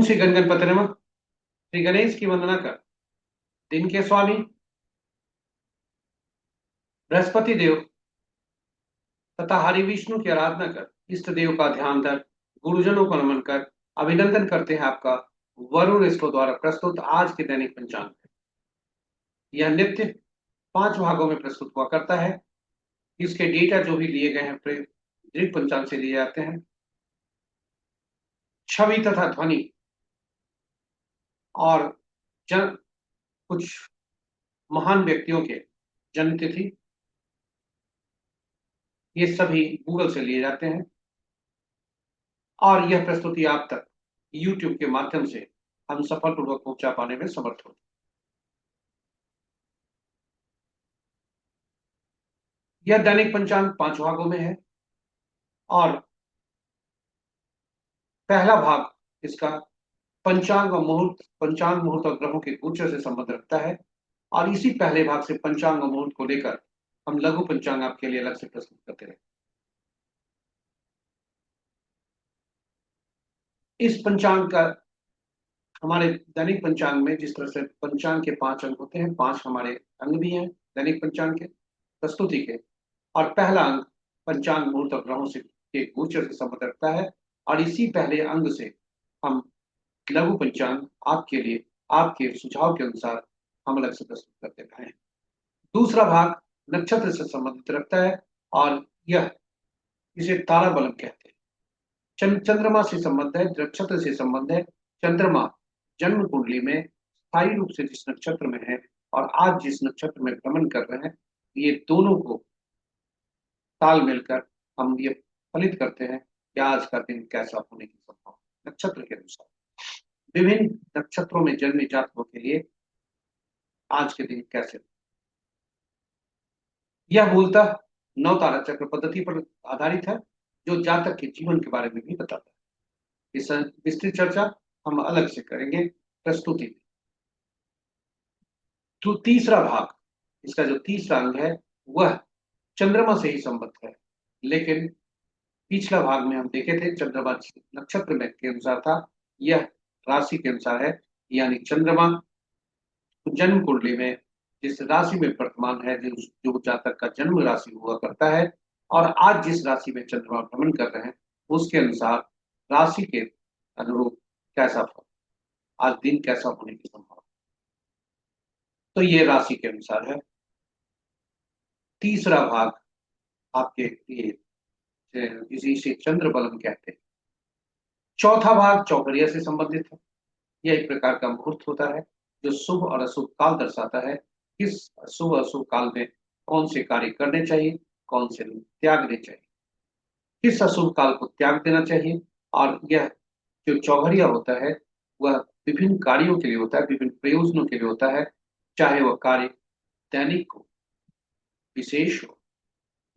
ओम श्री गणगणपति नमः। श्री गणेश की वंदना कर, दिन के स्वामी बृहस्पति देव तथा हरि विष्णु की आराधना कर, इष्ट देव का ध्यान धर, गुरुजनों को नमन कर, अभिनंदन करते हैं आपका वरुण स्टोर द्वारा प्रस्तुत आज के दैनिक पंचांग। यह नित्य 5 भागों में प्रस्तुत हुआ करता है। इसके डेटा जो भी लिए गए हैं दृढ़ पंचांग से लिए जाते हैं। छवि तथा ध्वनि और जन कुछ महान व्यक्तियों के जन्म तिथि ये सभी गूगल से लिए जाते हैं और यह प्रस्तुति आप तक YouTube के माध्यम से हम सफलपूर्वक पहुंचा पाने में समर्थ होते हैं। यह दैनिक पंचांग 5 भागों में है और पहला भाग इसका पंचांग मुहूर्त और ग्रहों के गोचर से संबंध रखता है और इसी पहले भाग से पंचांग और मुहूर्त को लेकर हम लघु पंचांग आपके लिए अलग से प्रस्तुत करते रहे। इस पंचांग का हमारे दैनिक पंचांग में जिस तरह से पंचांग के 5 अंग होते हैं, 5 हमारे अंग भी हैं दैनिक पंचांग के प्रस्तुति के। और पहला अंग पंचांग मुहूर्त और ग्रहों से के गोचर से संबंध रखता है और इसी पहले अंग से हम लघु पंचांग आपके लिए आपके सुझाव के अनुसार हम अलग से प्रस्तुत करते रहे हैं। दूसरा भाग नक्षत्र से संबंधित रखता है और यह इसे तारा बलम कहते हैं। चंद्रमा से संबंध है, नक्षत्र से संबंध है। चंद्रमा जन्म कुंडली में स्थायी रूप से जिस नक्षत्र में है और आज जिस नक्षत्र में भ्रमण कर रहे हैं, ये दोनों को ताल मिलकर हम ये फलित करते हैं कि आज का दिन कैसा होने की संभावना नक्षत्र के अनुसार। विभिन्न नक्षत्रों में जन्मे जातकों के लिए आज के दिन कैसे, यह मूलतः 9 तारा चक्र पद्धति पर आधारित है जो जातक के जीवन के बारे में भी बताता है। इस विस्तृत चर्चा हम अलग से करेंगे प्रस्तुति में। तो तीसरा भाग इसका जो तीसरा अंग है वह चंद्रमा से ही संबद्ध है, लेकिन पिछला भाग में हम देखे थे चंद्रमा नक्षत्र में के अनुसार था, यह राशि के अनुसार है। यानी चंद्रमा जन्म कुंडली में जिस राशि में वर्तमान है, जो जातक का जन्म राशि हुआ करता है और आज जिस राशि में चंद्रमा भ्रमण कर रहे हैं उसके अनुसार राशि के अनुरूप कैसा फल, आज दिन कैसा होने की संभावना, तो ये राशि के अनुसार है। तीसरा भाग आपके लिए इसी से चंद्र बलम कहते हैं। चौथा भाग चौघड़िया से संबंधित है। यह एक प्रकार का मुहूर्त होता है जो शुभ और अशुभ काल दर्शाता है। किस शुभ अशुभ काल में कौन से कार्य करने चाहिए, कौन से त्यागने चाहिए, किस अशुभ काल को त्याग देना चाहिए। और यह जो चौघड़िया होता है वह विभिन्न कार्यों के लिए होता है, विभिन्न प्रयोजनों के लिए होता है, चाहे वह कार्य दैनिक हो, विशेष हो,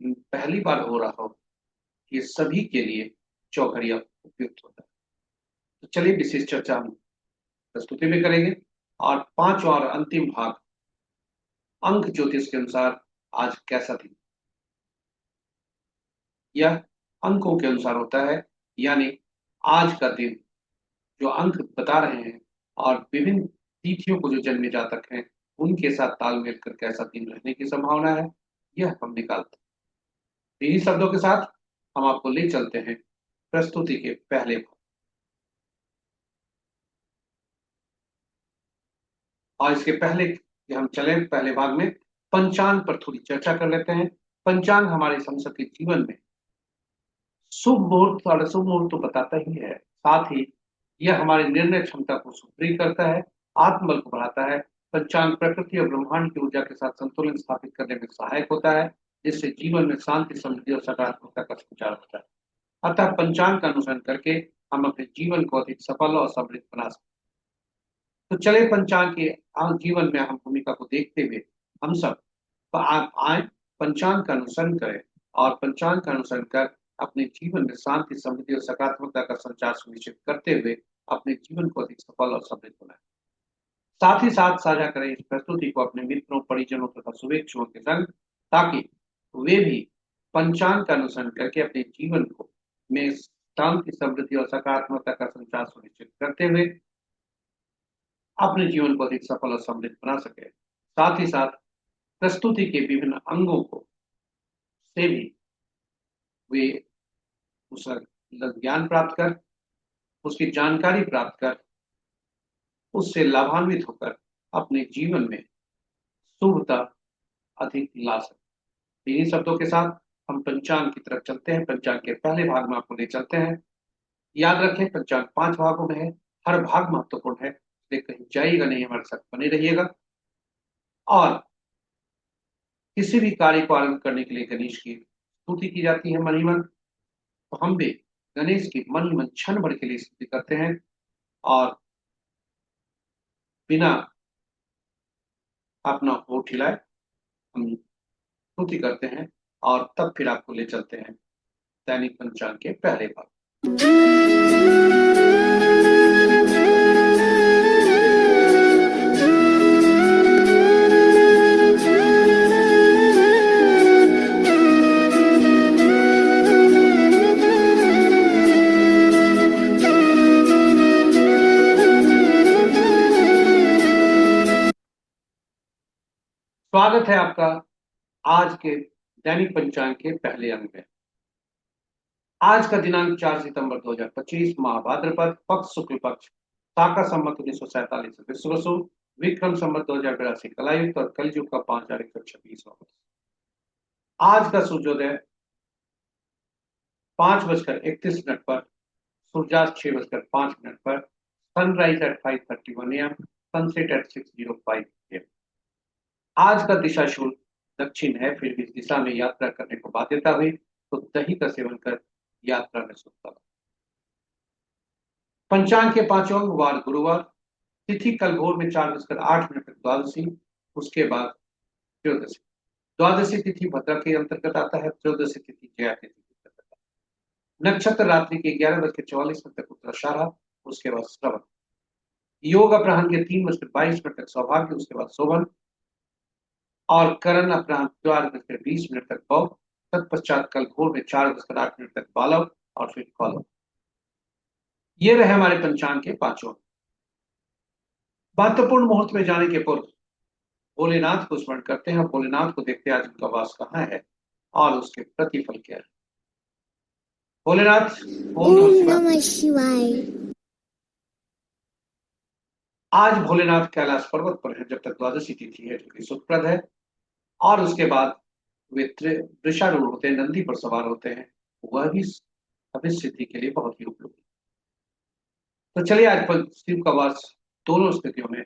पहली बार हो रहा हो, ये सभी के लिए चौघड़िया उपयुक्त होता है। तो चलिए विशेष चर्चा हम प्रस्तुति में करेंगे और 5वां और अंतिम भाग अंक ज्योतिष के अनुसार आज कैसा दिन, यह अंकों के अनुसार होता है। यानी आज का दिन जो अंक बता रहे हैं और विभिन्न तिथियों को जो जन्मे जातक हैं उनके साथ तालमेल कर कैसा दिन रहने की संभावना है, यह हम निकालते हैं। इन्हीं शब्दों के साथ हम आपको ले चलते हैं प्रस्तुति के पहले भाग और इसके पहले कि हम चले पहले भाग में पंचांग पर थोड़ी चर्चा कर लेते हैं। पंचांग हमारे हम सबके जीवन में शुभ मुहूर्त और अशुभ मुहूर्त तो बताता ही है, साथ ही यह हमारी निर्णय क्षमता को सुदृढ़ करता है, आत्मबल को बढ़ाता है। पंचांग प्रकृति और ब्रह्मांड की ऊर्जा के साथ संतुलन स्थापित करने में सहायक होता है, जिससे जीवन में शांति, समृद्धि और सकारात्मकता का संचार होता है। अतः पंचांग का अनुसरण करके हम अपने जीवन को अधिक सफल और समृद्ध बना सकते हैं। तो चले पंचांग के जीवन में हम भूमिका को देखते हुए हम सब आए पंचांग का अनुसरण करें और पंचांग का अनुसरण कर अपने जीवन में शांति, समृद्धि और सकारात्मकता का संचार सुनिश्चित करते हुए अपने जीवन को अधिक सफल और समृद्ध बनाएं। साथ ही साथ साझा करें इस प्रस्तुति को अपने मित्रों, परिजनों तथा शुभेच्छुओं के संग, ताकि वे भी पंचांग का अनुसरण करके अपने जीवन को में शांति, समृद्धि और सकारात्मकता का संचार सुनिश्चित करते हुए अपने जीवन को अधिक सफल और समृद्ध बना सके। साथ ही साथ प्रस्तुति के विभिन्न अंगों को से भी वे उसका ज्ञान प्राप्त कर, उसकी जानकारी प्राप्त कर, उससे लाभान्वित होकर अपने जीवन में शुभता अधिक ला सकते। इन्हीं शब्दों के साथ हम पंचांग की तरफ चलते हैं। पंचांग के पहले भाग में आपको ले चलते हैं। याद रखें, पंचांग 5 भागों में है, हर भाग महत्वपूर्ण है, इसलिए कहीं जाइएगा नहीं, हमारे साथ बने रहिएगा। और किसी भी कार्य को आरंभ करने के लिए गणेश की स्तुति की जाती है मन ही मन। तो हम भी गणेश की मन ही मन क्षण भर के लिए स्तुति करते हैं और बिना अपना होठ हिलाए हम स्तुति करते हैं और तब फिर आपको ले चलते हैं दैनिक पंचांग के पहले भाग। स्वागत है आपका आज के दैनिक पंचांग के पहले अंक में। आज का दिनांक 4 सितंबर 2025, माह भाद्रपद, पक्ष शुक्ल पक्ष, शाका संवत 1947 विश्व वसु, विक्रम संवत 2082 कलायुक्त और कलयुग का 5126वां वर्ष। आज का सूर्योदय 5:31 पर, सूर्यास्त 6:05 पर, sunrise at 5:31 AM, sunset at 6:05 PM। आज का दिशा शूल दक्षिण है, फिर भी इस दिशा में यात्रा करने को बाध्यता हुई तो दही का सेवन कर यात्रा में सुखता। पंचांग के 5 अंग, वार गुरुवार, तिथि कल भोर में 4:08 तक द्वादशी, उसके बाद त्रयोदशी। द्वादशी तिथि भद्रा के अंतर्गत आता है, त्रयोदशी तिथि जया तिथि के अंतर्गत आता है। नक्षत्र रात्रि के 11:44 तक उत्तराषाढ़ा, उसके बाद श्रवण। योग अपराह्न के 3:22 तक सौभाग्य, उसके बाद शोभन और करण अपराह्न 4:20 तक बौ, तत्पश्चात कल भोर में 4:08 तक बालव और फिर कौलव। ये रहे हमारे पंचांग के 5 अंक। महत्वपूर्ण मुहूर्त में जाने के पूर्व भोलेनाथ को स्मरण करते हैं। भोलेनाथ को देखते हैं आज उनका वास कहाँ है और उसके प्रतिफल क्या है। भोलेनाथ ओम नमः शिवाय। आज भोलेनाथ कैलाश पर्वत पर है जब तक द्वादशी तिथि है, जो कि सुखप्रद है। और उसके बाद वे वृषारूढ़ होते हैं, नंदी पर सवार होते हैं। वह भी भविष्य सिद्धि के लिए बहुत ही उपयोगी। तो चलिए, आज शिव का वास दोनों स्थितियों में,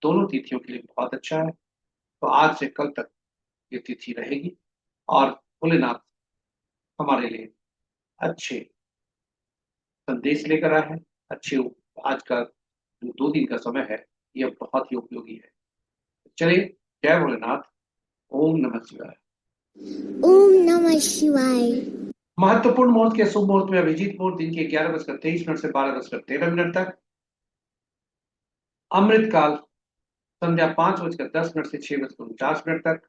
दोनों तिथियों के लिए बहुत अच्छा है। तो आज से कल तक ये तिथि रहेगी और भोलेनाथ हमारे लिए अच्छे संदेश लेकर आए हैं। अच्छे आज का जो 2 दिन का समय है, यह बहुत ही उपयोगी है। चलिए, जय भोलेनाथ। ओम नमः शिवाय। ओम नमः शिवाय। महत्वपूर्ण मुहूर्त के शुभ मुहूर्त में अभिजीत मुहूर्त दिन के 11:23 से 12:13 तक। अमृत काल संध्या 5:10 से 6:49 तक।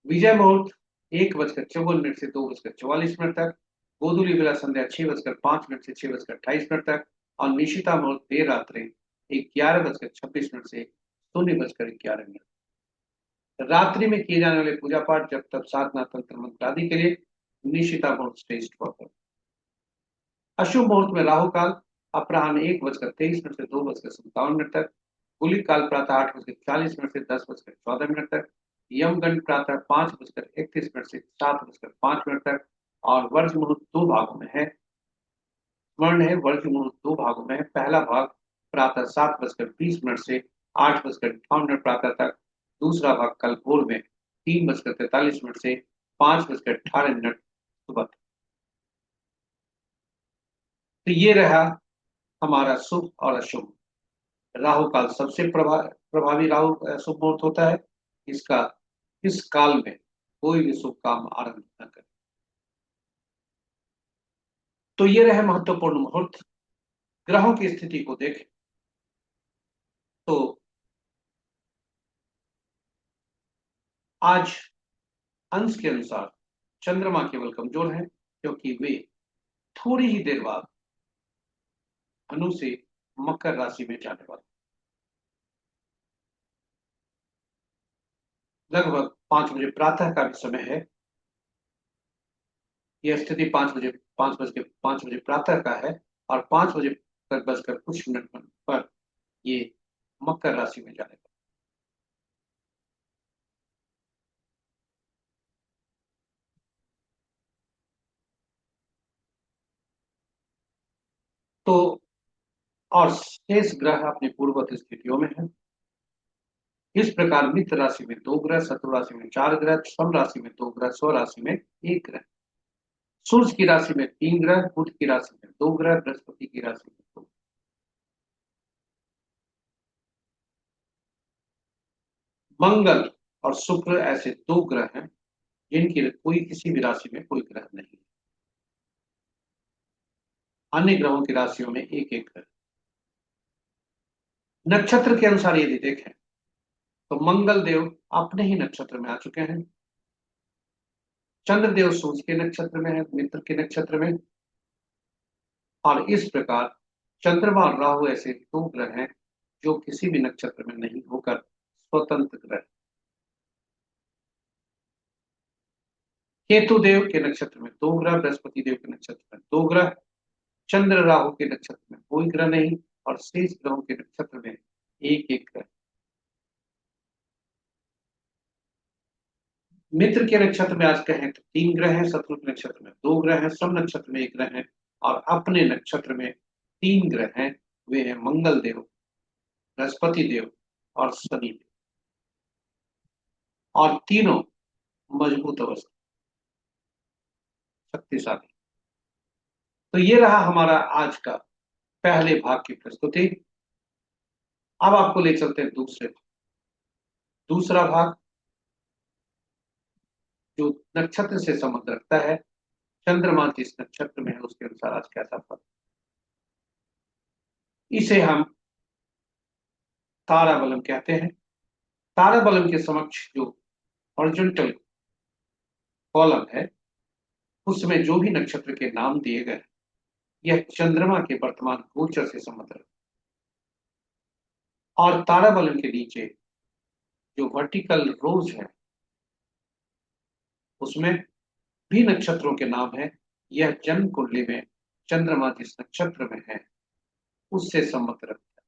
विजय मुहूर्त 1:54 से 2:44 तक। गोधूली बेला संध्या 6:05 से 6:28 तक और निशिता मुहूर्त देर रात्रि 11:26 से 0:11। रात्रि में किए जाने वाले पूजा पाठ, जब तक साधना, तंत्र मंत्र आदि के लिए निशिता मुहूर्त श्रेष्ठ होता है। अशुभ मुहूर्त में राहु काल अपराह्न 1:23 से 2:57 तक। गुलिक काल प्रातः 8:40 से 10:14 तक। यमगंड प्रातः 5:31 से 7:05 तक और वर्ज मुहूर्त 2 भागों में है। स्मरण है, वर्ज मुहूर्त 2 भागों में है। पहला भाग प्रातः 7:20 से 8:58 प्रातः तक। दूसरा भाग कल भोर में 3:43 से 5:18 सुबह। तो ये रहा हमारा शुभ और अशुभ। राहु काल सबसे प्रभावी राहु शुभ मुहूर्त होता है। इसका इस काल में कोई भी शुभ काम आरंभ न करें। तो ये रहे महत्वपूर्ण मुहूर्त। ग्रहों की स्थिति को देखें तो आज अंश के अनुसार चंद्रमा केवल कमजोर है, क्योंकि वे थोड़ी ही देर बाद धनु से मकर राशि में जाने वाला, लगभग 5 बजे प्रातः का भी समय है। यह स्थिति 5 बजे, 5 बज के 5 बजे प्रातः का है, और 5 बजे तक बजकर कुछ मिनट पर ये मकर राशि में जाने वाला। तो और शेष ग्रह अपनी पूर्ववत स्थितियों में है। इस प्रकार मित्र राशि में 2 ग्रह, शत्रु राशि में 4 ग्रह, सम राशि में 2 ग्रह, स्व राशि में 1 ग्रह, सूर्य की राशि में 3 ग्रह, बुध की राशि में 2 ग्रह, बृहस्पति की राशि में 2। मंगल और शुक्र ऐसे 2 ग्रह हैं जिनकी कोई किसी भी राशि में कोई ग्रह नहीं है। अन्य ग्रहों की राशियों में एक एक ग्रह। नक्षत्र के अनुसार यदि देखें तो मंगल देव अपने ही नक्षत्र में आ चुके हैं। चंद्रदेव सूर्य के नक्षत्र में है, मित्र के नक्षत्र में। और इस प्रकार चंद्रमा और राहु ऐसे 2 ग्रह हैं जो किसी भी नक्षत्र में नहीं होकर स्वतंत्र ग्रह। केतु देव के नक्षत्र में 2 ग्रह, बृहस्पति देव के नक्षत्र में 2 ग्रह, चंद्र राहु के नक्षत्र में कोई ग्रह नहीं, और शेष ग्रहों के नक्षत्र में एक एक ग्रह। मित्र के नक्षत्र में आज कहें तो 3 ग्रह हैं, शत्रु के नक्षत्र में 2 ग्रह हैं, सम नक्षत्र में 1 ग्रह है, और अपने नक्षत्र में 3 ग्रह हैं। वे हैं मंगल देव, बृहस्पति देव और शनि देव, और तीनों मजबूत अवस्था, शक्तिशाली। तो ये रहा हमारा आज का पहले भाग की प्रस्तुति। अब आपको ले चलते हैं दूसरा भाग, जो नक्षत्र से संबंध रखता है। चंद्रमा जिस नक्षत्र में है उसके अनुसार आज कैसा फल। इसे हम ताराबलम कहते हैं। ताराबलम के समक्ष जो हॉरिजॉन्टल कॉलम है उसमें जो भी नक्षत्र के नाम दिए गए, यह चंद्रमा के वर्तमान गोचर से संबंध रखता है। और ताराबलम के नीचे जो वर्टिकल रोज है उसमें भी नक्षत्रों के नाम है। यह जन्म कुंडली में चंद्रमा जिस नक्षत्र में है उससे संबंध रखता है,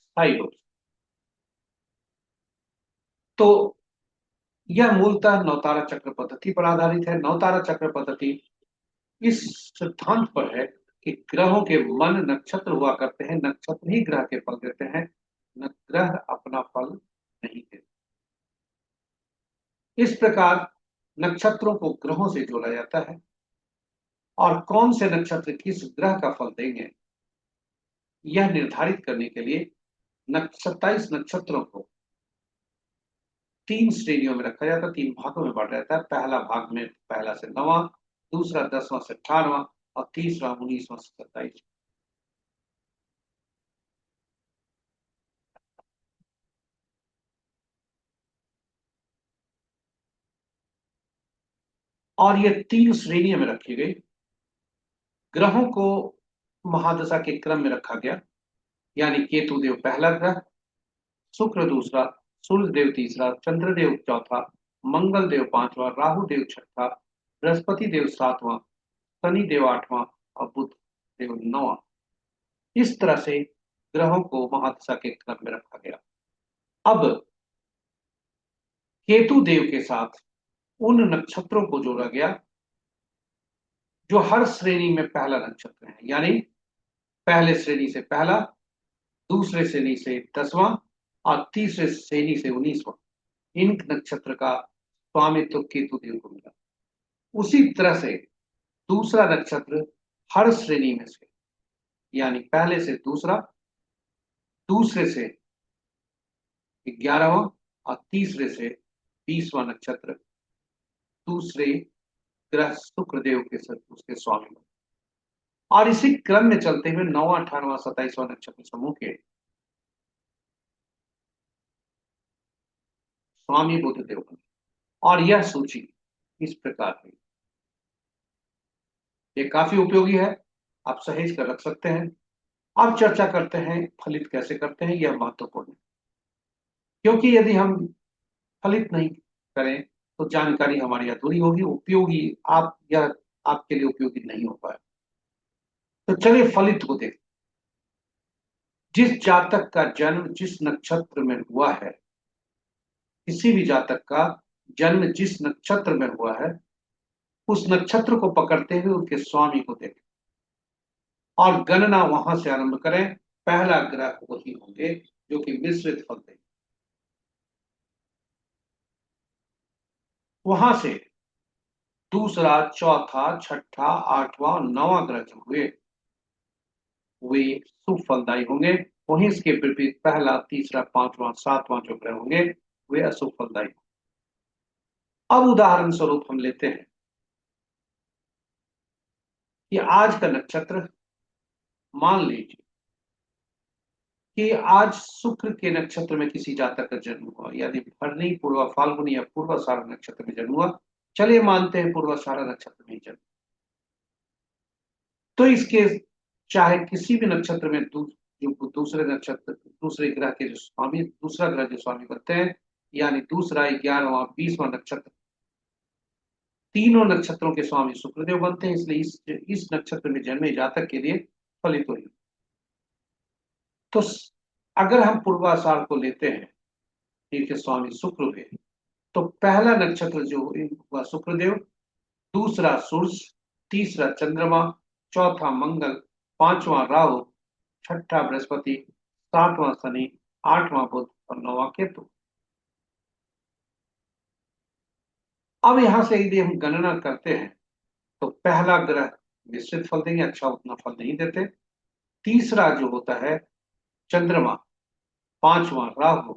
स्थायी रोज। तो यह मूलतः नवतारा चक्र पद्धति पर आधारित है। नवतारा चक्र पद्धति इस सिद्धांत पर है कि ग्रहों के मन नक्षत्र हुआ करते हैं, नक्षत्र ही ग्रह के फल देते हैं, न ग्रह अपना फल नहीं देते। इस प्रकार नक्षत्रों को ग्रहों से जोड़ा जाता है, और कौन से नक्षत्र किस ग्रह का फल देंगे यह निर्धारित करने के लिए 27 नक्षत्रों को 3 श्रेणियों में रखा जाता है, 3 भागों में बांटा जाता है। पहला भाग में पहला से 9वां, दूसरा 10वां से 18वां, और तीसरा 19वां से 27। और ये 3 श्रेणियों में रखी गई। ग्रहों को महादशा के क्रम में रखा गया, यानी केतु देव पहला ग्रह, शुक्र दूसरा, सूर्य देव तीसरा, चंद्रदेव चौथा, मंगल देव पांचवा, राहु देव छठा, बृहस्पति देव सातवां, शनि देव आठवां, और बुध देव नौवां। इस तरह से ग्रहों को महादशा के क्रम में रखा गया। अब केतु देव के साथ उन नक्षत्रों को जोड़ा गया जो हर श्रेणी में पहला नक्षत्र है, यानी पहले श्रेणी से पहला, दूसरे श्रेणी से 10वां, और तीसरे श्रेणी से 19वां। इन नक्षत्र का स्वामित्व केतु देव को मिला। उसी तरह से दूसरा नक्षत्र हर श्रेणी में से, यानी पहले से दूसरा, दूसरे से 11वां, और तीसरे से 20वां नक्षत्र दूसरे ग्रह शुक्र देव के साथ उसके स्वामी बने। और इसी क्रम में चलते हुए 9वां, 18वां, 27वां नक्षत्र समूह के स्वामी बुध देव बने। और यह सूची इस प्रकार है, ये काफी उपयोगी है, आप सहेज कर रख सकते हैं। अब चर्चा करते हैं फलित कैसे करते हैं, यह महत्वपूर्ण है। क्योंकि यदि हम फलित नहीं करें तो जानकारी हमारी अधूरी होगी, उपयोगी आप यह आपके लिए उपयोगी नहीं हो पाए। तो चलिए फलित को देखें। जिस जातक का जन्म जिस नक्षत्र में हुआ है, किसी भी जातक का जन्म जिस नक्षत्र में हुआ है, उस नक्षत्र को पकड़ते हुए उनके स्वामी को देखें और गणना वहां से आरंभ करें। पहला ग्रह वही होंगे जो कि मिश्रित फल देंगे। वहां से दूसरा, चौथा, छठा, आठवां और नौवां ग्रह जो हुए वे शुभ फलदायी होंगे। वहीं इसके विपरीत पहला, तीसरा, पांचवां, सातवां जो ग्रह होंगे वे अशुभ फलदायी। अब उदाहरण स्वरूप हम लेते हैं कि आज का नक्षत्र, मान लीजिए कि आज शुक्र के नक्षत्र में किसी जातक का जन्म हुआ, यानी भरणी, पूर्वा फाल्गुनी या पूर्वाषाढ़ा नक्षत्र में जन्म हुआ। चलिए मानते हैं पूर्वाषाढ़ा नक्षत्र में ही जन्म। तो इसके चाहे किसी भी नक्षत्र में जो दूसरे नक्षत्र, दूसरे ग्रह के जो स्वामी, दूसरा ग्रह जो स्वामी बनते हैं, यानी दूसरा, 11वां, 20वां नक्षत्र, तीनों नक्षत्रों के स्वामी शुक्रदेव बनते हैं। इसलिए इस नक्षत्र में जन्मे जातक के लिए फलित हुई। तो अगर हम पूर्वाषाढ़ को लेते हैं, इनके स्वामी शुक्र हुए, तो पहला नक्षत्र जो हुआ शुक्रदेव, दूसरा सूर्य, तीसरा चंद्रमा, चौथा मंगल, पांचवां राहु, छठा बृहस्पति, सातवां शनि, आठवां बुध और नौवां केतु। अब यहां से यदि हम गणना करते हैं तो पहला ग्रह मिश्रित फल देंगे, अच्छा उतना फल नहीं देते। तीसरा जो होता है चंद्रमा, पांचवां राहु,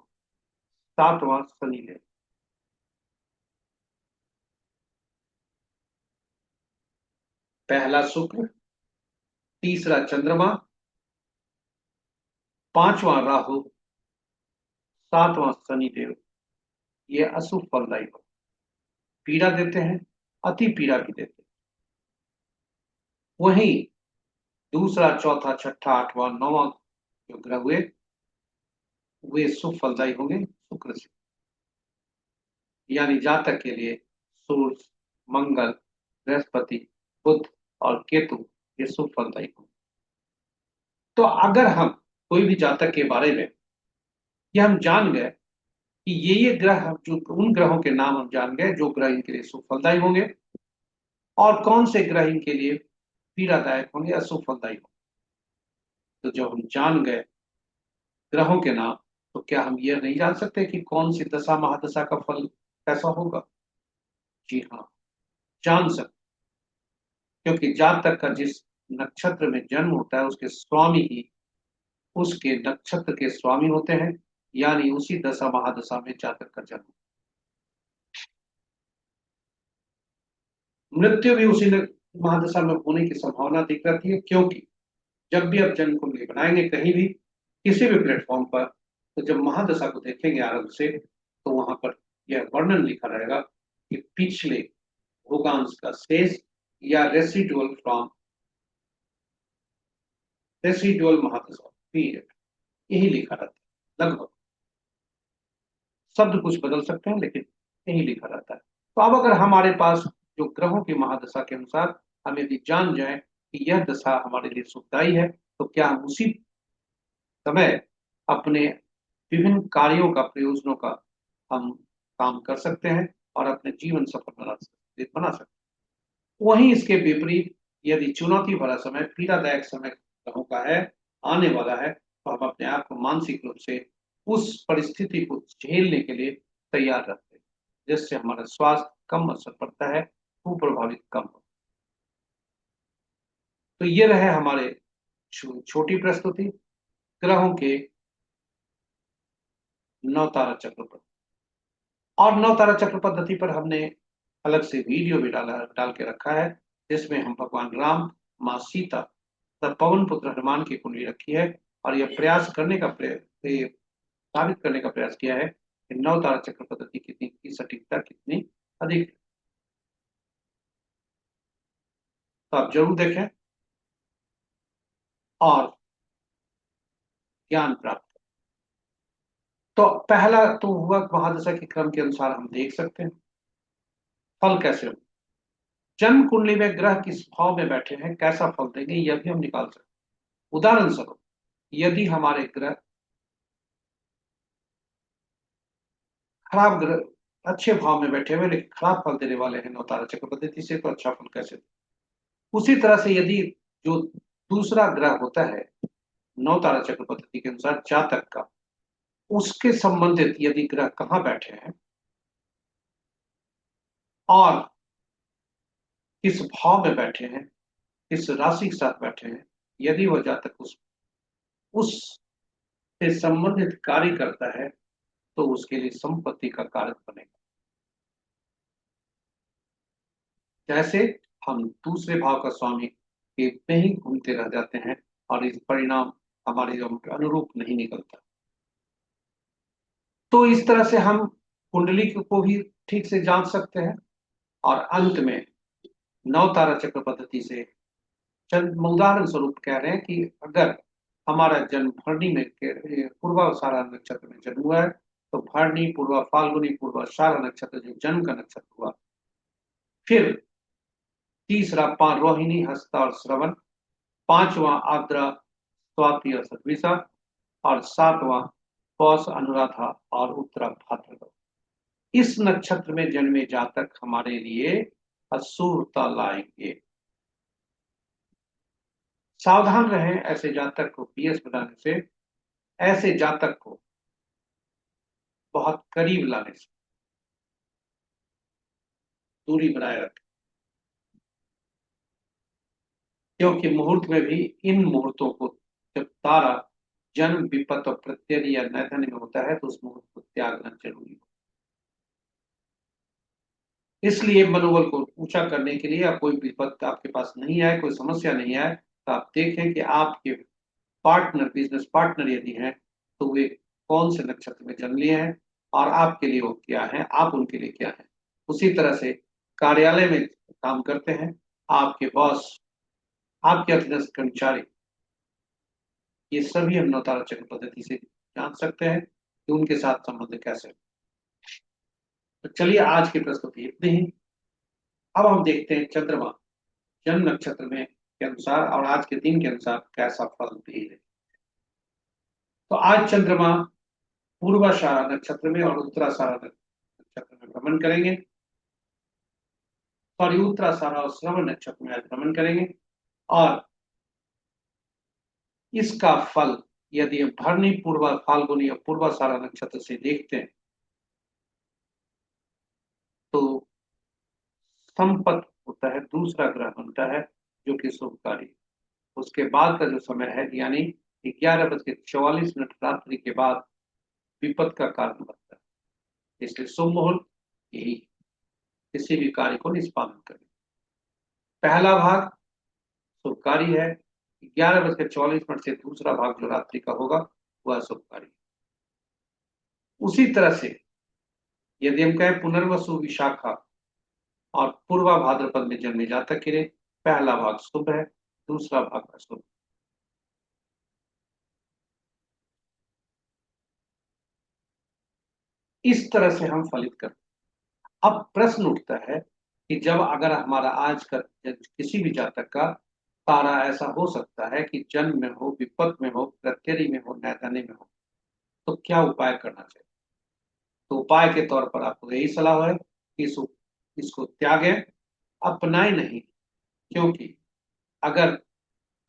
सातवां शनिदेव। पहला शुक्र, तीसरा चंद्रमा, पांचवां राहु, सातवां शनिदेव, ये अशुभ फलदायी हो, पीड़ा देते हैं, अति पीड़ा भी देते हैं। वहीं दूसरा, चौथा, छठा, आठवां, नौवां जो ग्रह हुए वे शुभ फलदायी होंगे शुक्र से, यानी जातक के लिए सूर्य, मंगल, बृहस्पति, बुध और केतु ये शुभ फलदायी होंगे। तो अगर हम कोई भी जातक के बारे में ये हम जान गए कि ये ग्रह, हम जो उन ग्रहों के नाम हम जान गए जो ग्रह इनके लिए शुभ फलदायी होंगे और कौन से ग्रह इनके लिए पीड़ादायक होंगे, अशुभ फलदायी होंगे। तो जब हम जान गए ग्रहों के नाम, तो क्या हम ये नहीं जान सकते कि कौन सी दशा महादशा का फल कैसा होगा? जी हाँ, जान सकते। क्योंकि जातक का जिस नक्षत्र में जन्म होता है उसके स्वामी ही उसके नक्षत्र के स्वामी होते हैं, यानी उसी दशा महादशा में जातक का जन्म। मृत्यु भी उसी महादशा में होने की संभावना दिख रहती है। क्योंकि जब भी आप जन्म कुंडली बनाएंगे कहीं भी, किसी भी प्लेटफॉर्म पर, तो जब महादशा को देखेंगे आरंभ से, तो वहां पर यह वर्णन लिखा रहेगा कि पिछले भोगांश का शेष या रेसिडुअल महादशा पीरियड, यही लिखा रहता है लगभग। शब्द कुछ बदल सकते हैं लेकिन यही लिखा रहता है। तो अब अगर हमारे पास जो ग्रहों की महादशा के अनुसार हम यदि जान जाए कि यह दशा हमारे लिए सुखदायी है, तो क्या हम उसी समय अपने विभिन्न कार्यों का, प्रयोजनों का हम काम कर सकते हैं और अपने जीवन सफल बना सकते हैं। वहीं इसके विपरीत यदि चुनौती भरा समय, पीड़ादायक समय ग्रहों का है, आने वाला है, तो हम अपने आप को मानसिक रूप से उस परिस्थिति को झेलने के लिए तैयार रखते हैं, जिससे हमारा स्वास्थ्य कम असर पड़ता है, कुप्रभावित कम हो। तो ये रहे हमारे छोटी प्रस्तुति ग्रहों के नवतारा चक्र पर। और नवतारा चक्र पद्धति पर हमने अलग से वीडियो भी डाल के रखा है, जिसमें हम भगवान राम, माँ सीता तथा पवन पुत्र हनुमान की कुंडली रखी है और यह प्रयास करने का साबित करने का प्रयास किया है कि नवतारा चक्र पद्धति की सटीकता कितनी अधिक है। तो आप जरूर देखें और ज्ञान प्राप्त करें। तो पहला तो हुआ महादशा के क्रम के अनुसार हम देख सकते हैं फल कैसे हो। जन्म कुंडली में ग्रह किस भाव में बैठे हैं, कैसा फल देंगे, यह भी हम निकाल सकते हैं। उदाहरण स्वरूप यदि हमारे ग्रह खराब ग्रह अच्छे भाव में बैठे हुए लेकिन खराब फल देने वाले हैं नवतारा चक्र पद्धति से, तो अच्छा फल कैसे दें? उसी तरह से यदि जो दूसरा ग्रह होता है नवतारा चक्र पद्धति के अनुसार जातक का, उसके संबंधित यदि ग्रह कहाँ बैठे हैं और किस भाव में बैठे हैं, किस राशि के साथ बैठे हैं, यदि वह जातक उस से संबंधित कार्य करता है तो उसके लिए संपत्ति का कारक बनेगा। जैसे हम दूसरे भाव का स्वामी के में ही घूमते रह जाते हैं और इस परिणाम हमारे अनुरूप नहीं निकलता। तो इस तरह से हम कुंडली को भी ठीक से जांच सकते हैं और अंत में नव तारा चक्र पद्धति से चंद उदाहरण स्वरूप कह रहे हैं कि अगर हमारा जन्म भरणी में पूर्वाषाढ़ा नक्षत्र में जन्म हुआ है तो भरणी, पूर्वा फाल्गुनी, पूर्वाषाढ़ा नक्षत्र जो जन्म का नक्षत्र हुआ, फिर तीसरा रोहिणी, हस्ता और श्रवण, पांचवा आद्रा, स्वाति और सतविसा, और सातवां पौष, अनुराधा और उत्तरा भाद्रपद। इस नक्षत्र में जन्मे जातक हमारे लिए अशुभता लाएंगे। सावधान रहें ऐसे जातक को पीएस बनाने से, ऐसे जातक को बहुत करीब लाने से दूरी बनाए रखें, क्योंकि मुहूर्त में भी इन मुहूर्तों को जब तारा जन्म, विपत और प्रत्यय या नैधन्य में होता है तो उस मुहूर्त को त्यागना जरूरी हो। इसलिए मनोबल को ऊंचा करने के लिए, या कोई विपत्ति आपके पास नहीं आए, कोई समस्या नहीं आए, तो आप देखें कि आपके पार्टनर, बिजनेस पार्टनर यदि हैं तो वे कौन से नक्षत्र में जन्म लिए हैं और आपके लिए वो क्या है, आप उनके लिए क्या है। उसी तरह से कार्यालय में काम करते हैं, आपके बॉस, आपके अधीनस्थ कर्मचारी, ये सभी हम नवतारा चक्र पद्धति से जान सकते हैं कि उनके साथ संबंध कैसे हो। तो चलिए आज की प्रस्तुति इतनी ही। अब हम देखते हैं चंद्रमा जन्म नक्षत्र में के अनुसार और आज के दिन के अनुसार कैसा फल दे रहे। तो आज चंद्रमा पूर्वाषाढ़ा नक्षत्र में और उत्तराषाढ़ा नक्षत्र में भ्रमण करेंगे, सॉरी उत्तराषाढ़ा और श्रवण नक्षत्र में आज भ्रमण करेंगे। और इसका फल यदि हम भरणी, पूर्वा फाल्गुनी और पूर्वाषाढ़ा नक्षत्र से देखते हैं तो संपत होता है, दूसरा ग्रह बनता है जो कि शुभकारी। उसके बाद का जो समय है यानी 11:44 रात्रि के बाद विपत का कारण बनता है। इसलिए शुभ मुहूर्त यही, किसी भी कार्य को निष्पादन करें। पहला भाग शुभकारी है, 11:44 से दूसरा भाग जो रात्रि का होगा वह शुभकारी। उसी तरह से यदि हम कहें पुनर्वसु, विशाखा और पूर्वा भाद्रपद में जन्मे जातक के लिए पहला भाग शुभ है, दूसरा भाग अशुभ। इस तरह से हम फलित करते। अब प्रश्न उठता है कि जब अगर हमारा आज का किसी भी जातक का तारा ऐसा हो सकता है कि जन्म में हो, विपत में हो, प्रत्यय में हो, नैदाने में हो, तो क्या उपाय करना चाहिए। तो उपाय के तौर पर आपको यही सलाह है कि इसको त्यागें, अपनाए नहीं। क्योंकि अगर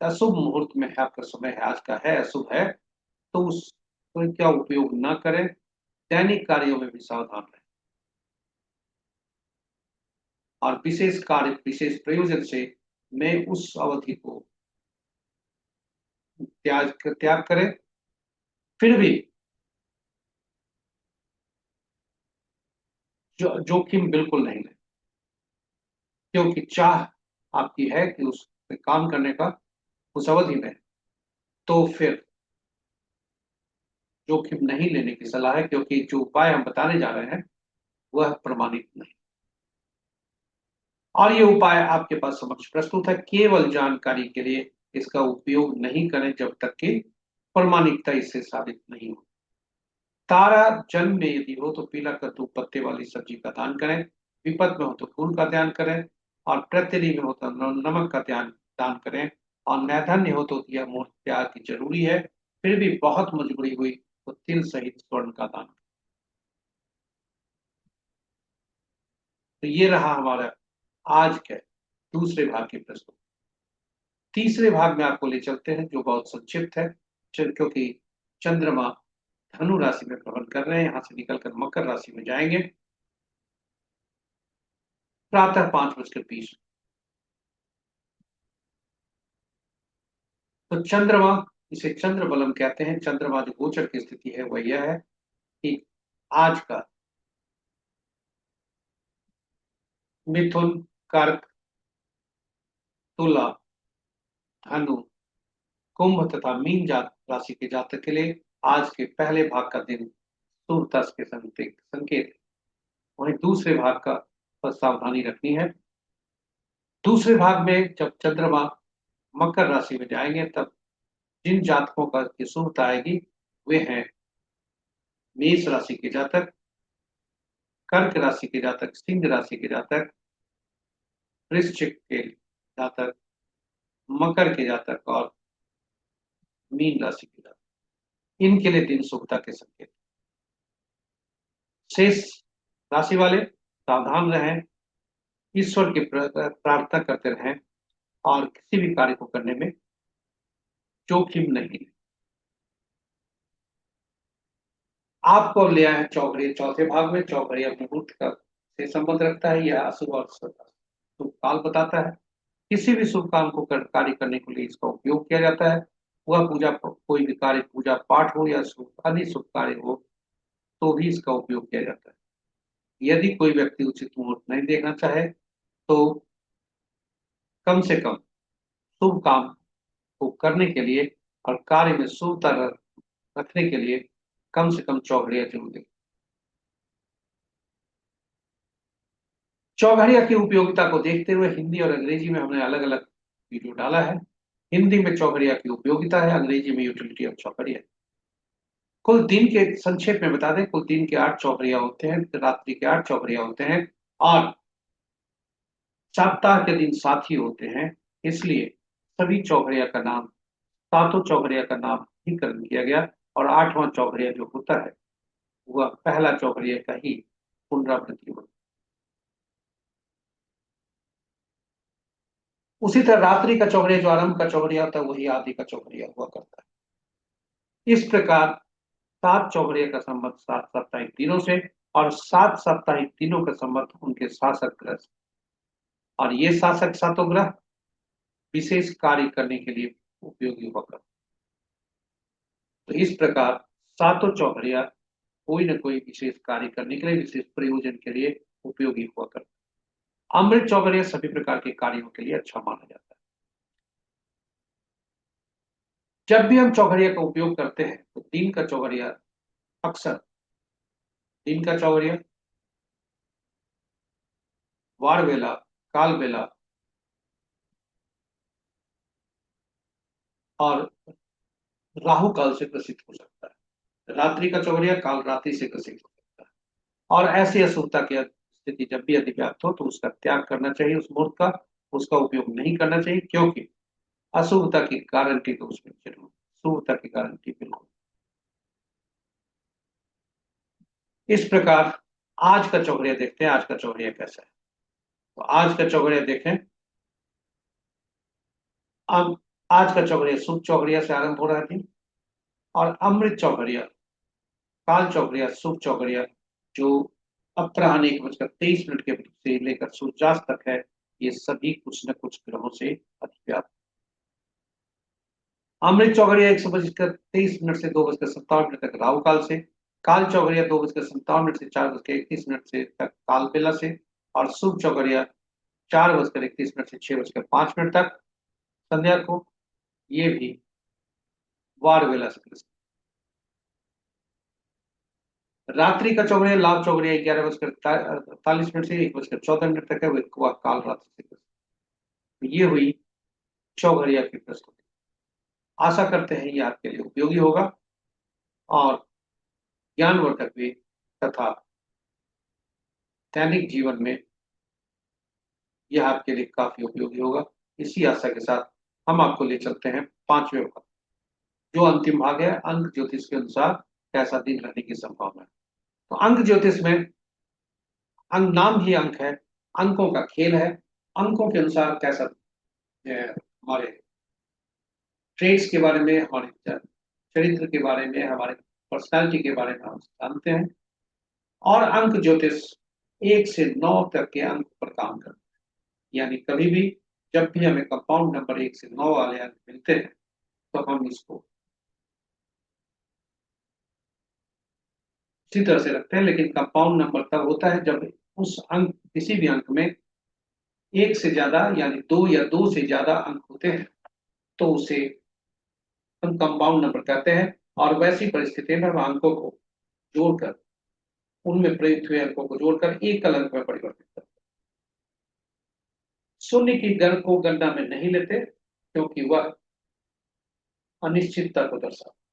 अशुभ मुहूर्त में है, आपका समय है आज का है अशुभ है, तो उस क्या उपयोग न करें। दैनिक कार्यों में भी सावधान रहें और विशेष कार्य, विशेष प्रयोजन से मैं उस अवधि को त्याग करें। फिर भी जोखिम बिल्कुल नहीं लें, क्योंकि चाह आपकी है कि उस पे काम करने का उस अवधि में, तो फिर जोखिम नहीं लेने की सलाह है, क्योंकि जो उपाय हम बताने जा रहे हैं वह प्रमाणित नहीं। और ये उपाय आपके पास समक्ष प्रस्तुत है। केवल जानकारी के लिए इसका उपयोग नहीं करें जब तक कि प्रमाणिकता इससे साबित नहीं हो। तारा जन्म में यदि हो तो पीला कद्दू पत्ते वाली सब्जी का दान करें, विपद में हो तो फूल का दान करें, और प्रत्यरि में हो तो नमक का दान करें, और नैधन्य हो तो यह मूर्त त्याग की जरूरी है, फिर भी बहुत मजबूरी हुई तो तिल सहित स्वर्ण का दान। तो ये रहा हमारा आज के दूसरे भाग की प्रस्तुति। तीसरे भाग में आपको ले चलते हैं जो बहुत संक्षिप्त है, क्योंकि चंद्रमा धनु राशि में भ्रमण कर रहे हैं, यहां से निकलकर मकर राशि में जाएंगे प्रातः 5:20। तो चंद्रमा, इसे चंद्र बलम कहते हैं। चंद्रमा जो गोचर की स्थिति है वह यह है कि आज का मिथुन, कर्क, तुला, धनु, कुंभ तथा मीन राशि के जातक के लिए आज के पहले भाग का दिन सूर्यास्त के संकेत। वहीं दूसरे भाग का पर सावधानी रखनी है। दूसरे भाग में जब चंद्रमा मकर राशि में जाएंगे तब जिन जातकों का की शुभता आएगी वे हैं मेष राशि के जातक, कर्क राशि के जातक, सिंह राशि के जातक, वृश्चिक के जातक, मकर के जातक और मीन राशि के जातक। इनके लिए दिन शुभता के संकेत। शेष राशि वाले सावधान रहें, ईश्वर की प्रार्थना करते रहें और किसी भी कार्य को करने में जोखिम नहीं लें। आपको अब ले आए हैं चौघड़िया चौथे भाग में। चौघड़िया मुहूर्त का से संबंध रखता है, यह अशुभ और शुभ काल बताता है। किसी भी शुभ काम को कार्य करने के लिए इसका उपयोग किया जाता है। वह पूजा, कोई भी कार्य, पूजा पाठ हो या शुभ अन्य शुभ कार्य हो, तो भी इसका उपयोग किया जाता है। यदि कोई व्यक्ति उचित मुहूर्त नहीं देखना चाहे तो कम से कम शुभ काम को करने के लिए और कार्य में शुभता रखने के लिए कम से कम चौघड़िया जरूर देखें। चौघड़िया की उपयोगिता को देखते हुए हिंदी और अंग्रेजी में हमने अलग अलग वीडियो डाला है। हिंदी में चौघड़िया की उपयोगिता है, अंग्रेजी में यूटिलिटी ऑफ चौघड़िया। कुल दिन के संक्षेप में बता दें, कुल दिन के 8 चौघड़िया होते हैं, रात्रि के 8 चौघड़िया होते हैं, और सप्ताह के दिन 7 ही होते हैं। इसलिए सभी चौघड़िया का नाम, सातों चौघड़िया का नाम ही कर दिया गया, और 8वां चौघड़िया जो होता है वह पहला चौघड़िया का ही पुनरावृत्ति होता है। उसी तरह रात्रि का चौघड़िया जो आरंभ का चौघड़िया होता है वही आदि का चौघड़िया हुआ करता है। इस प्रकार 7 चौघड़िया का संबंध 7 साप्ताहिक दिनों से, और 7 साप्ताहिक दिनों का संबंध उनके शासक ग्रह से। और ये शासक सातों ग्रह विशेष कार्य करने के लिए उपयोगी हुआ करते। तो इस प्रकार सातों चौघड़िया कोई न कोई विशेष कार्य करने के लिए, विशेष प्रयोजन के लिए उपयोगी हुआ करते। अमृत चौघड़िया सभी प्रकार के कार्यों के लिए अच्छा माना जाता है। जब भी हम चौघड़िया का उपयोग करते हैं तो दिन का चौघड़िया, अक्सर दिन का चौघड़िया, वार वेला, काल वेला और राहु काल से ग्रसित हो सकता है। रात्रि का चौघड़िया काल रात्रि से ग्रसित हो सकता है। और ऐसी अशुभता की स्थिति जब भी अधिव्याप्त हो तो उसका त्याग करना चाहिए, उस मुहूर्त का उसका उपयोग नहीं करना चाहिए, क्योंकि अशुभता की गारंटी तो उसमें जरूर, शुभता की गारंटी बिल्कुल। इस प्रकार आज का चौघड़िया देखते हैं, आज का चौघड़िया कैसा है। तो आज का चौघड़िया देखें। अब आज का चौघड़िया शुभ चौघड़िया से आरंभ हो रहा है दिन, और अमृत चौघड़िया, काल चौघड़िया, शुभ चौघड़िया जो अपराह्न 1:23 के से लेकर सूर्यास्त तक है, ये सभी कुछ न कुछ ग्रहों से अधिव्याप्त। अमृत चौघड़िया 1:23 से 2:57 तक राहु काल से, काल चौघड़िया 2:57 से 4:31 से तक काल बेला से, और शुभ चौघड़िया 4:31 से 6:05 तक संध्या को, ये भी वार वेला से ग्रसित। रात्रि का चौघड़िया लाभ चौघड़िया 11:48 से 1:14 तक है, वह काल रात्रि से। तो ये हुई चौघड़िया की प्रस्तुति। आशा करते हैं ये आपके लिए उपयोगी होगा और ज्ञानवर्धक भी, तथा दैनिक जीवन में यह आपके लिए काफी उपयोगी होगा। इसी आशा के साथ हम आपको ले चलते हैं पांचवें भाग, जो अंतिम भाग है, अंक ज्योतिष के अनुसार कैसा दिन रहने की संभावना है। तो अंक ज्योतिष में अंक, नाम ही अंक है, अंकों का खेल है। अंकों के अनुसार कैसा हमारे ट्रेड्स के बारे में, हमारे चरित्र के बारे में, हमारे पर्सनालिटी के बारे में हम जानते हैं। और अंक ज्योतिष 1 से 9 तक के अंक पर काम करते हैं, यानी कभी भी जब भी हमें कंपाउंड नंबर 1 से 9 वाले अंक मिलते हैं तो हम इसको इसी तरह से रखते हैं। लेकिन कंपाउंड नंबर तब होता है जब उस अंक, किसी भी अंक में एक से ज्यादा यानी दो या दो से ज्यादा अंक होते हैं, तो उसे हम कंपाउंड नंबर कहते हैं। और वैसी परिस्थिति में हम अंकों को जोड़कर, उनमें प्रयुक्त हुए अंकों को जोड़कर एकल अंक में परिवर्तित करते हैं। शून्य की गण को गणना में नहीं लेते, क्योंकि वह अनिश्चितता को दर्शाता है।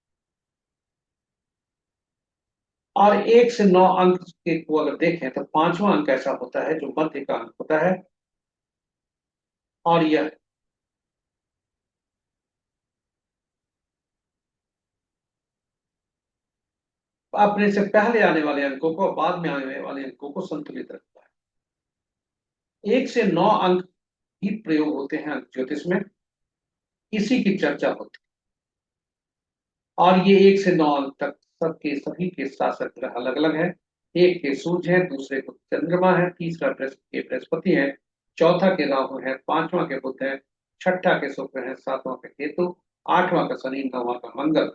और 1 से 9 अंक के को अगर देखें तो पांचवा अंक ऐसा होता है जो मध्य का अंक होता है, और यह अपने से पहले आने वाले अंकों को और बाद में आने वाले अंकों को संतुलित रखता है। 1 से 9 अंक ही प्रयोग होते हैं अंक ज्योतिष में, इसी की चर्चा होती है। और ये 1 से 9 अंक तक सबके सभी के शासक ग्रह अलग अलग है। एक के सूर्य है, दूसरे को चंद्रमा है, तीसरा बृहस्पति है, चौथा के राहु है, पांचवा के बुध है, छठा के शुक्र है, सातवां के केतु, आठवां का शनि, नौवां का मंगल।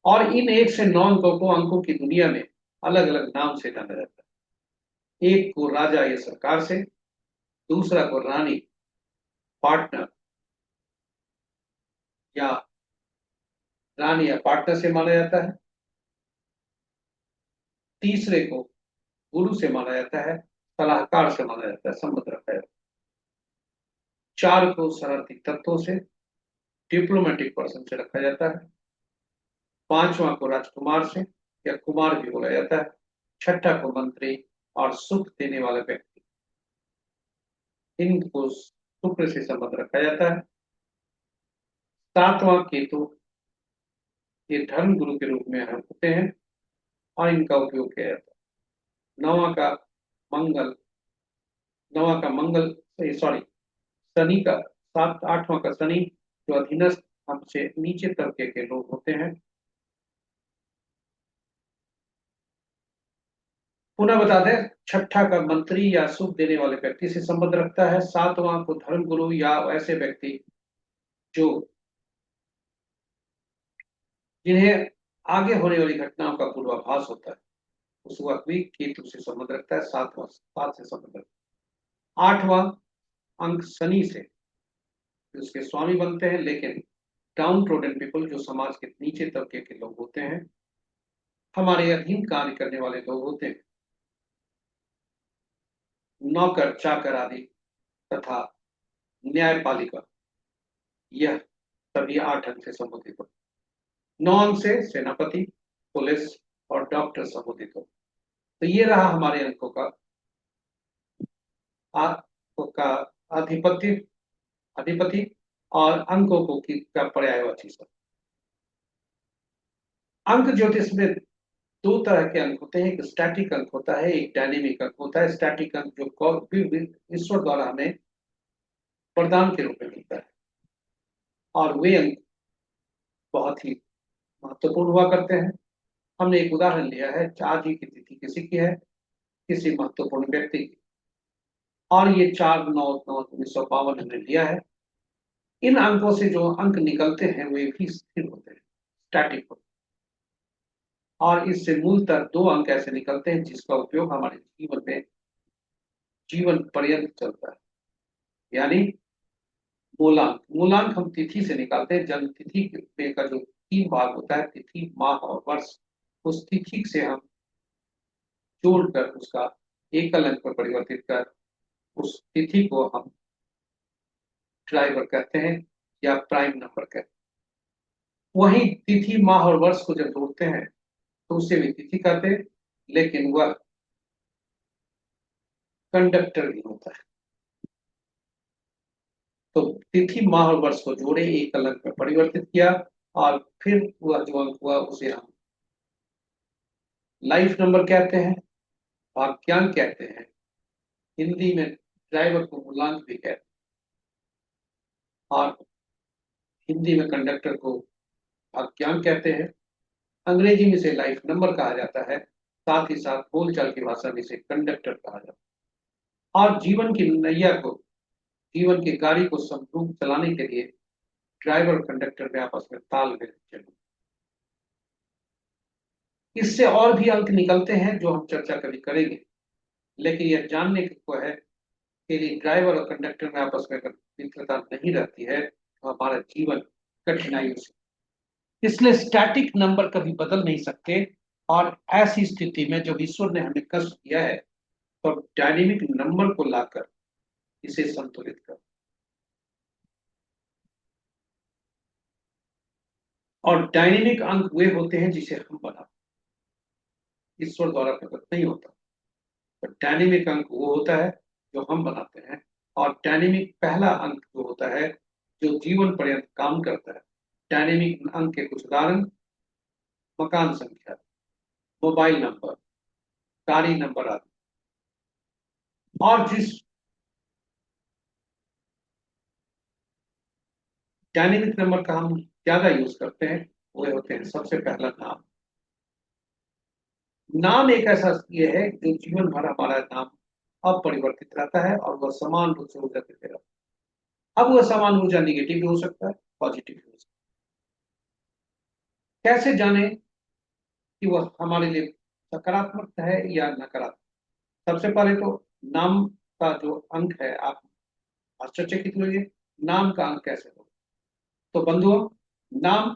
और इन 1 से 9 अंकों को अंकों की दुनिया में अलग अलग नाम से जाना जाता है। एक को राजा या सरकार से, दूसरा को रानी, पार्टनर या रानी या पार्टनर से माना जाता है। तीसरे को गुरु से माना जाता है, सलाहकार से माना जाता है, संबंध रखा जाता है। चार को शरारती तत्वों से, डिप्लोमेटिक पर्सन से रखा जाता है। पांचवा को राजकुमार से या कुमार भी बोला जाता है। छठा को मंत्री और सुख देने वाला व्यक्ति, इनको शुक्र से संबंध रखा जाता है। सातवां केतु, ये धर्म गुरु के रूप में होते हैं और इनका उपयोग किया जाता है। मंगल नौवां का मंगल, सॉरी, शनि का, सात आठवां का शनि, जो अधीनस्थ हमसे नीचे तबके के लोग होते हैं। पुनः बता दें, छठा का मंत्री या सुख देने वाले व्यक्ति से संबंध रखता है। सातवां को धर्म गुरु या ऐसे व्यक्ति जो, जिन्हें आगे होने वाली घटनाओं का पूर्वाभास होता है, उस वक्त भी केतु से संबंध रखता है। सातवां सात से संबंध रखता है। आठवां अंक शनि से, उसके स्वामी बनते हैं, लेकिन डाउन ट्रोडन पीपल, जो समाज के नीचे तबके के लोग होते हैं, हमारे अधीन कार्य करने वाले लोग होते हैं, नौकर चाकर आदि, तथा न्यायपालिका, यह सभी 8 अंक से संबोधित होते हैं। 9 अंक से सेनापति, पुलिस और डॉक्टर संबोधित होते हैं। तो ये रहा हमारे अंकों का का अधिपति अधिपति और अंकों को की का पर्यायवाची शब्द। अंक ज्योतिष में दो तरह के अंक होते हैं, एक स्टैटिक अंक होता है, एक डायनेमिक अंक होता है। स्टैटिक अंक जो ईश्वर द्वारा हमें वरदान के रूप में मिलता है, और वे अंक बहुत ही महत्वपूर्ण हुआ करते हैं। हमने एक उदाहरण लिया है, आज ही की तिथि किसी की है, किसी महत्वपूर्ण व्यक्ति की, और ये 4/9/1952 हमने लिया है। इन अंकों से जो अंक निकलते हैं वे भी स्थिर होते हैं, स्टैटिक होते हैं। और इससे मूलतः 2 अंक ऐसे निकलते हैं जिसका उपयोग हमारे जीवन में जीवन पर्यंत चलता है, यानी मूलांक। मूलांक हम तिथि से निकालते हैं। जन्म तिथि का जो 3 भाग होता है, तिथि, माह और वर्ष, उस तिथि से हम जोड़कर उसका एकल अंक में परिवर्तित कर उस तिथि को हम ड्राइवर कहते हैं या प्राइम नंबर कहते हैं। वही तिथि माह और वर्ष को जब जोड़ते हैं तो उसे भी तिथि कहते हैं, लेकिन वह कंडक्टर भी होता है। तो तिथि माह और वर्ष को जोड़े, एकल अंक में परिवर्तित किया, और फिर वह जो अंक हुआ उसे हम लाइफ नंबर कहते हैं, वाक्यांक कहते हैं, हिंदी में ड्राइवर को मूलांक भी कहते हैं, और हिंदी में कंडक्टर को वाक्यांक कहते हैं। अंग्रेजी में इसे लाइफ नंबर कहा जाता है, साथ ही साथ बोलचाल की भाषा में इसे कंडक्टर कहा जाता है। और जीवन की नैया को, जीवन की गाड़ी को सुगम चलाने के लिए ड्राइवर और कंडक्टर में आपस में तालमेल चाहिए। इससे और भी अंक निकलते हैं जो हम चर्चा कभी करेंगे, लेकिन यह जानने को है कि यदि ड्राइवर और कंडक्टर में आपस में अगर मित्रता नहीं रहती है तो हमारा जीवन कठिनाइयों से, इसलिए स्टैटिक नंबर कभी बदल नहीं सकते। और ऐसी स्थिति में जब ईश्वर ने हमें कष्ट दिया है तो डायनेमिक नंबर को लाकर इसे संतुलित कर, और डायनेमिक अंक वे होते हैं जिसे हम बनाते, ईश्वर द्वारा प्रकट नहीं होता। तो डायनेमिक अंक वो होता है जो हम बनाते हैं, और डायनेमिक पहला अंक जो होता है जो जीवन पर्यंत काम करता है। डायनेमिक अंक के कुछ उदाहरण: मकान संख्या, मोबाइल नंबर, गाड़ी नंबर आदि। और जिस डायनेमिक नंबर का हम ज्यादा यूज करते हैं वो होते हैं, सबसे पहला नाम। नाम एक ऐसा ये है जो जीवन भर हमारा नाम अपरिवर्तित रहता है और वह समान रूप से ऊर्जा देते रहता है। अब वह समान ऊर्जा निगेटिव भी हो सकता है, पॉजिटिव भी हो सकता है। कैसे जाने कि वह हमारे लिए सकारात्मक है या नकारात्मक? सबसे पहले तो नाम का जो अंक है, आप आश्चर्यचकित होंगे, नाम का अंक कैसे हो? तो बंधुओं, नाम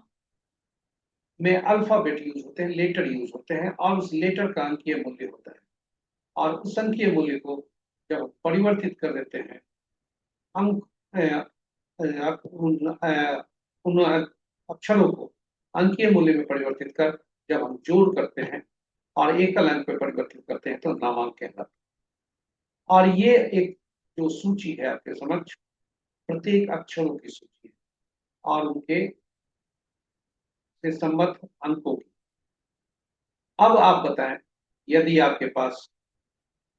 में अल्फाबेट यूज होते हैं, लेटर यूज होते हैं, और उस लेटर का अंकीय मूल्य होता है। और उस अंकीय मूल्य को जब हम परिवर्तित कर देते हैं, अंक उन अक्षरों को अंकीय मूल्य में परिवर्तित कर जब हम जोड़ करते हैं और एकल अंक में परिवर्तित करते हैं तो नामांक कहलाता है। और ये एक जो सूची है आपके समक्ष, प्रत्येक अक्षरों की सूची है और उनके से संबद्ध अंकों की। अब आप बताएं, यदि आपके पास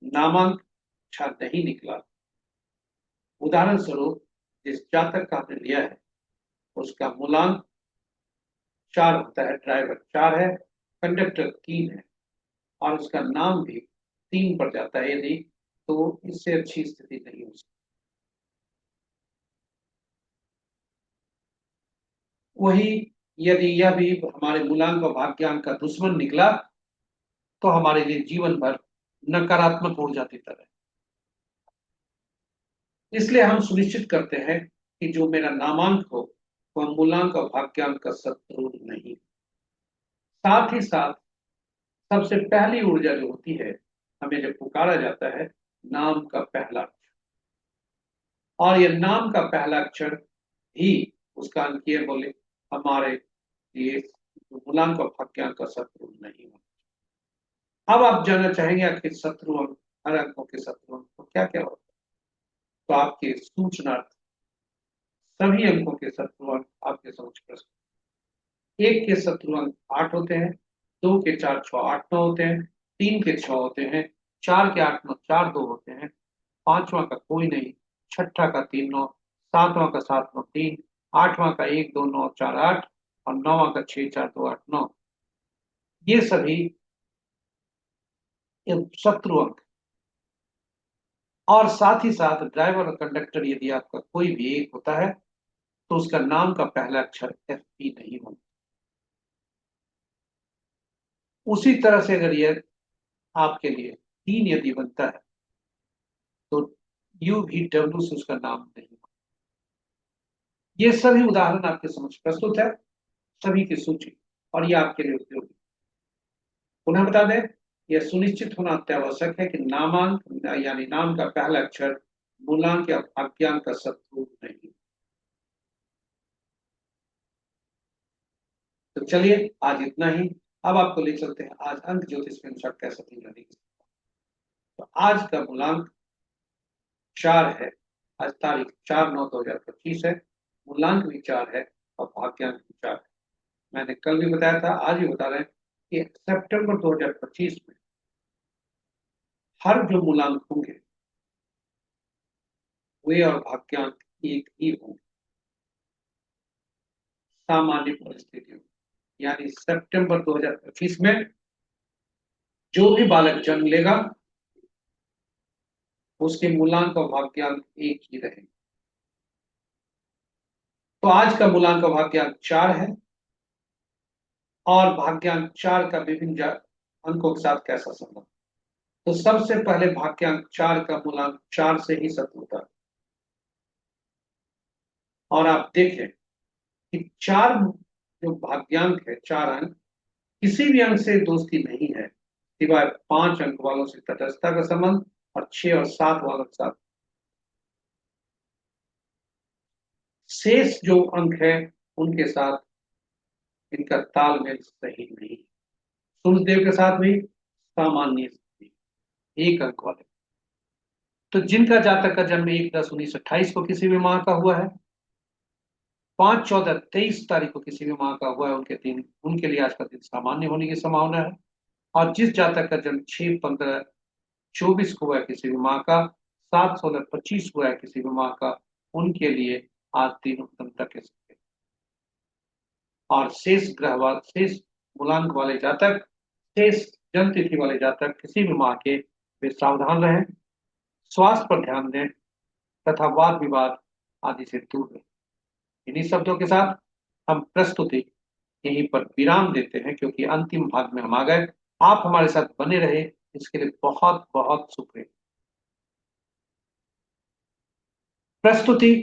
नामांक अच्छा नहीं निकला, उदाहरण स्वरूप जिस जातक का आपने लिया है उसका मूलांक 4 होता है, ड्राइवर 4 है, कंडक्टर 3 है, और उसका नाम भी 3 पर जाता है, यदि तो इससे अच्छी स्थिति नहीं हो सकती। वही यदि यह भी हमारे मूलांक और भाग्यांक का दुश्मन निकला तो हमारे लिए जीवन भर नकारात्मक ऊर्जा देता है। इसलिए हम सुनिश्चित करते हैं कि जो मेरा नामांक हो वह मूलांक और भाग्यांक का शत्रु नहीं। साथ ही साथ सबसे पहली ऊर्जा जो होती है, हमें जब पुकारा जाता है, नाम का पहला अक्षर, और यह नाम का पहला अक्षर ही उसका अंकीय मूल्य हमारे लिए मूलांक और भाग्यांक का शत्रु नहीं होता। अब आप जानना चाहेंगे आखिर शत्रु अंक, हर अंकों के शत्रु अंक तो क्या क्या होता है? तो आपके सूचनार्थ सभी अंकों के शत्रु अंक आपके समक्ष प्रस्तुत। एक के शत्रु अंक 8 होते हैं, दो के 4 6 8 9 होते हैं, तीन के 6 होते हैं, चार के 8 9 4 2 होते हैं, पांचवा का कोई नहीं, छठा का 3 9, सातवां का 7 9 3, आठवां का 1 2 9 4 8, और नौवां का 6 4 2 8 9। ये सभी शत्रु अंक। और साथ ही साथ ड्राइवर और कंडक्टर यदि आपका कोई भी एक होता है तो उसका नाम का पहला अक्षर एफ पी नहीं होता। उसी तरह से अगर यह आपके लिए तीन यदि बनता है तो यू भी डब्ल्यू से उसका नाम नहीं होता। ये सभी उदाहरण आपके समक्ष प्रस्तुत है, सभी की सूची, और ये आपके लिए उपयोगी। पुनः बता दें, यह सुनिश्चित होना अत्यावश्यक है कि नामांक यानी नाम का पहला अक्षर मूलांक या भाग्यांक का शत्रु नहीं। तो चलिए आज इतना ही। अब आपको ले चलते हैं आज अंक ज्योतिष के अनुसार कैसे तीन जानेंगे। तो आज का मूलांक 4 है। आज तारीख 4/9/2025 है। मूलांक भी 4 है और भाग्यांक भी 4 है। मैंने कल भी बताया था, आज भी बता रहे हैं कि सितंबर 2025 में हर जो मूलांक होंगे वे और भाग्यांक एक ही होंगे सामान्य परिस्थितियों। यानी सितंबर 2025 में जो भी बालक जन्म लेगा उसके मूलांक और भाग्यांक एक ही रहेंगे। तो आज का मूलांक और भाग्यांक 4 है और भाग्यांक 4 का विभिन्न अंकों के साथ कैसा संबंध। तो सबसे पहले भाग्यांक 4 का मूलांक 4 से ही शत्रु होता है। और आप देखें कि 4 जो भाग्यांक है, 4 अंक किसी भी अंक से दोस्ती नहीं है सिवाय 5 अंक वालों से तटस्थता का संबंध और 6 और 7 वालों के साथ। शेष जो अंक है उनके साथ इनका तालमेल सही नहीं। सूर्यदेव के साथ भी सामान्य स्थिति, एक अंक वाले। तो जिनका जातक का जन्म 1/10/1928 को किसी भी माह का हुआ है, 5/14/23 को किसी भी माह का हुआ है, उनके दिन, उनके लिए आज का दिन सामान्य होने की संभावना है। और जिस जातक का जन्म 6/15/24 को हुआ है किसी भी माह का, 7/16/25 हुआ है किसी भी माह का, उनके लिए आज दिन उत्तमता के सकते। और शेष मूलांक वाले जातक, शेष जन्म तिथि वाले जातक किसी भी माह के, वे सावधान रहें, स्वास्थ्य पर ध्यान दें तथा वाद विवाद आदि से दूर रहें। इन्हीं शब्दों के साथ हम प्रस्तुति यहीं पर विराम देते हैं, क्योंकि अंतिम भाग में हम आ गए। आप हमारे साथ बने रहे, इसके लिए बहुत बहुत शुक्रिया। प्रस्तुति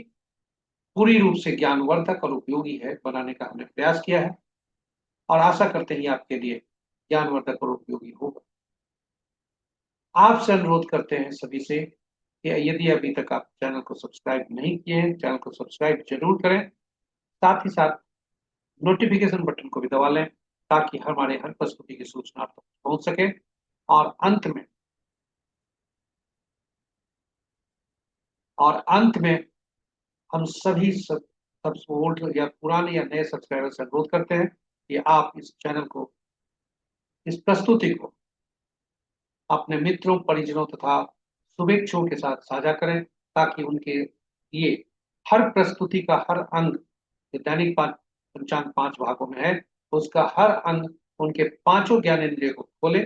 पूरी रूप से ज्ञानवर्धक और उपयोगी है, बनाने का हमने प्रयास किया है और आशा करते हैं आपके लिए ज्ञानवर्धक और उपयोगी होगा। आपसे अनुरोध करते हैं सभी से कि यदि अभी तक आप चैनल को सब्सक्राइब नहीं किए हैं, चैनल को सब्सक्राइब जरूर करें। साथ ही साथ नोटिफिकेशन बटन को भी दबा लें ताकि हमारे हर प्रस्तुति की सूचना आप तक पहुंच सके। और अंत में हम सभी सब या पुराने या नए सब्सक्राइबर से अनुरोध करते हैं कि आप इस चैनल को, इस प्रस्तुति को अपने मित्रों, परिजनों तथा शुभेच्छुओं के साथ साझा करें ताकि उनके लिए हर प्रस्तुति का हर अंग, जो दैनिक पंचांग 5 भागों में है, उसका हर अंग उनके पांचों ज्ञानेंद्रियों को खोले,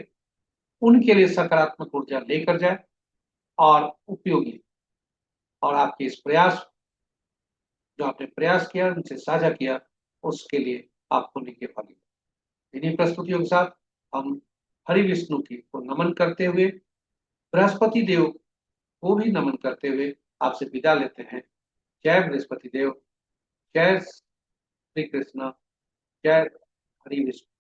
उनके लिए सकारात्मक ऊर्जा लेकर जाए और उपयोगी। और आपके इस प्रयास, जो आपने प्रयास किया, उनसे साझा किया, उसके लिए आपको नित्य फल। इन्हीं प्रस्तुतियों के साथ हम हरि विष्णु की को नमन करते हुए, बृहस्पति देव को भी नमन करते हुए आपसे विदा लेते हैं। जय बृहस्पति देव, जय श्री कृष्ण, जय हरि विष्णु।